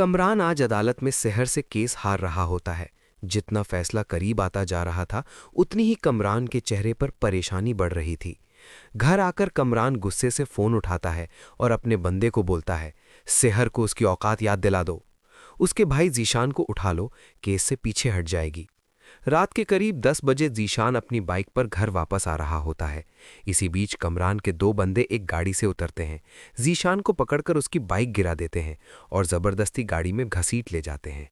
कमरान आज अदालत में सेहर से केस हार रहा होता है। जितना फैसला करीब आता जा रहा था, उतनी ही कमरान के चेहरे पर परेशानी बढ़ रही थी। घर आकर कमरान गुस्से से फोन उठाता है और अपने बंदे को बोलता है, सेहर को उसकी औकात याद दिला दो। उसके भाई जीशान को उठा लो, केस से पीछे हट जाएगी। रात के करीब 10 बजे जीशान अपनी बाइक पर घर वापस आ रहा होता है। इसी बीच कमरान के दो बंदे एक गाड़ी से उतरते हैं, जीशान को पकड़कर उसकी बाइक गिरा देते हैं और जबरदस्ती गाड़ी में घसीट ले जाते हैं।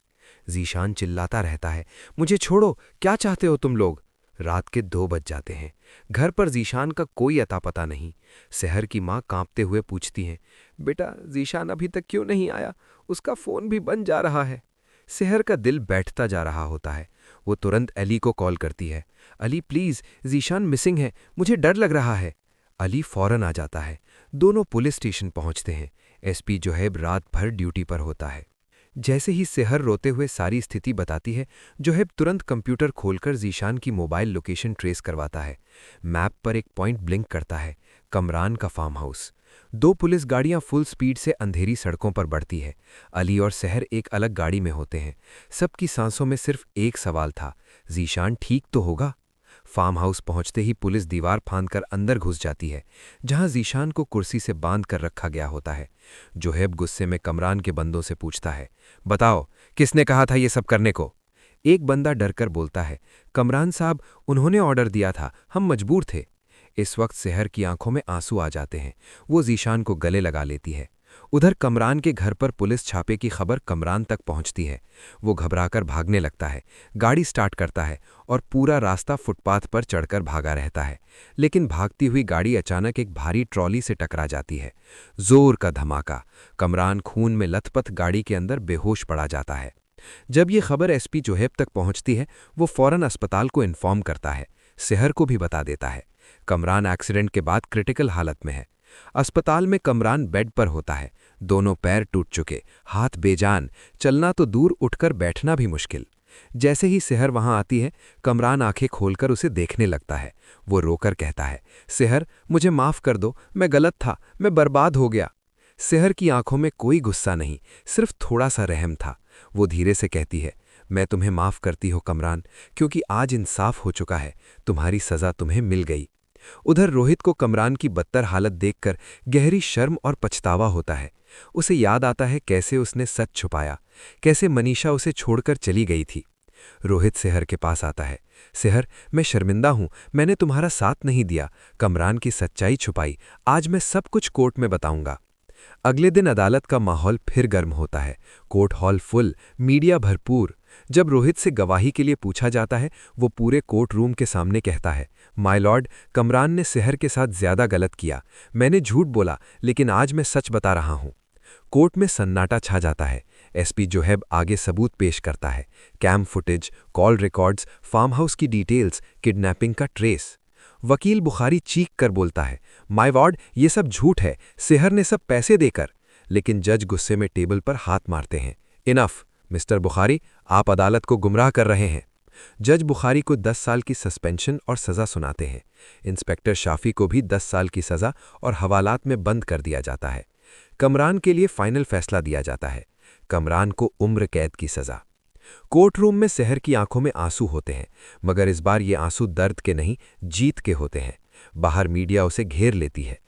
जीशान चिल्लाता रहता है, मुझे छोड़ो, क्या चाहते हो तुम लोग। रात के 2 बज जाते हैं। घर पर जीशान का कोई अता पता नहीं। शहर की माँ कांपते हुए पूछती है, बेटा जीशान अभी तक क्यों नहीं आया? उसका फोन भी बंद जा रहा है। शहर का दिल बैठता जा रहा होता है। वो तुरंत अली को कॉल करती है, अली प्लीज, जीशान मिसिंग है, मुझे डर लग रहा है। अली फौरन आ जाता है। दोनों पुलिस स्टेशन पहुंचते हैं। एसपी जोहेब रात भर ड्यूटी पर होता है। जैसे ही सेहर रोते हुए सारी स्थिति बताती है, जोहेब तुरंत कंप्यूटर खोलकर जीशान की मोबाइल लोकेशन ट्रेस करवाता है। मैप पर एक पॉइंट ब्लिंक करता है, कमरान का फार्म हाउस। 2 पुलिस गाड़ियां फुल स्पीड से अंधेरी सड़कों पर बढ़ती है। अली और सहर एक अलग गाड़ी में होते हैं। सबकी सांसों में सिर्फ एक सवाल था, जीशान ठीक तो होगा? फार्म हाउस पहुंचते ही पुलिस दीवार फांदकर अंदर घुस जाती है, जहां जीशान को कुर्सी से बांध कर रखा गया होता है। जोहेब गुस्से में कमरान के बंदों से पूछता है, बताओ किसने कहा था ये सब करने को? एक बंदा डरकर बोलता है, कमरान साहब, उन्होंने ऑर्डर दिया था, हम मजबूर थे। इस वक्त सेहर की आंखों में आंसू आ जाते हैं। वो जीशान को गले लगा लेती है। उधर कमरान के घर पर पुलिस छापे की खबर कमरान तक पहुंचती है। वो घबराकर भागने लगता है, गाड़ी स्टार्ट करता है और पूरा रास्ता फुटपाथ पर चढ़कर भागा रहता है। लेकिन भागती हुई गाड़ी अचानक एक भारी ट्रॉली से टकरा जाती है। जोर का धमाका। कमरान खून में लथपथ गाड़ी के अंदर बेहोश पड़ा जाता है। जब ये खबर एसपी जोहेब तक पहुंचती है, वो फौरन अस्पताल को इन्फॉर्म करता है। सेहर को भी बता देता है। कमरान एक्सीडेंट के बाद क्रिटिकल हालत में है। अस्पताल में कमरान बेड पर होता है। दोनों पैर टूट चुके, हाथ बेजान, चलना तो दूर, उठकर बैठना भी मुश्किल। जैसे ही सेहर वहां आती है, कमरान आंखें खोलकर उसे देखने लगता है। वो रोकर कहता है, सेहर मुझे माफ कर दो, मैं गलत था, मैं बर्बाद हो गया। सेहर की आंखों में कोई गुस्सा नहीं, सिर्फ थोड़ा सा रहम था। वो धीरे से कहती है, मैं तुम्हें माफ करती हूं कमरान, क्योंकि आज इंसाफ हो चुका है, तुम्हारी सजा तुम्हें मिल गई। उधर रोहित को कमरान की बदतर हालत देखकर गहरी शर्म और पछतावा होता है। उसे याद आता है कैसे उसने सच छुपाया, कैसे मनीषा उसे छोड़कर चली गई थी। रोहित सेहर के पास आता है, सेहर मैं शर्मिंदा हूं, मैंने तुम्हारा साथ नहीं दिया, कमरान की सच्चाई छुपाई, आज मैं सब कुछ कोर्ट में बताऊंगा। अगले दिन अदालत का माहौल फिर गर्म होता है। कोर्ट हॉल फुल, मीडिया भरपूर। जब रोहित से गवाही के लिए पूछा जाता है, वो पूरे कोर्ट रूम के सामने कहता है, माय लॉर्ड, कमरान ने सेहर के साथ ज्यादा गलत किया, मैंने झूठ बोला, लेकिन आज मैं सच बता रहा हूं। कोर्ट में सन्नाटा छा जाता है। एसपी जोहेब आगे सबूत पेश करता है, cam footage, call records, farm house की डिटेल्स, किडनैपिंग का ट्रेस। वकील बुखारी चीख कर बोलता है, माय लॉर्ड, ये सब झूठ है, सेहर ने सब पैसे देकर। लेकिन जज गुस्से में टेबल पर हाथ मारते हैं, इनफ मिस्टर बुखारी, आप अदालत को गुमराह कर रहे हैं। जज बुखारी को 10 साल की सस्पेंशन और सज़ा सुनाते हैं। इंस्पेक्टर शाफी को भी 10 साल की सज़ा और हवालात में बंद कर दिया जाता है। कमरान के लिए फाइनल फैसला दिया जाता है, कमरान को उम्र कैद की सज़ा। कोर्ट रूम में सेहर की आंखों में आंसू होते हैं, मगर इस बार ये आंसू दर्द के नहीं, जीत के होते हैं। बाहर मीडिया उसे घेर लेती है।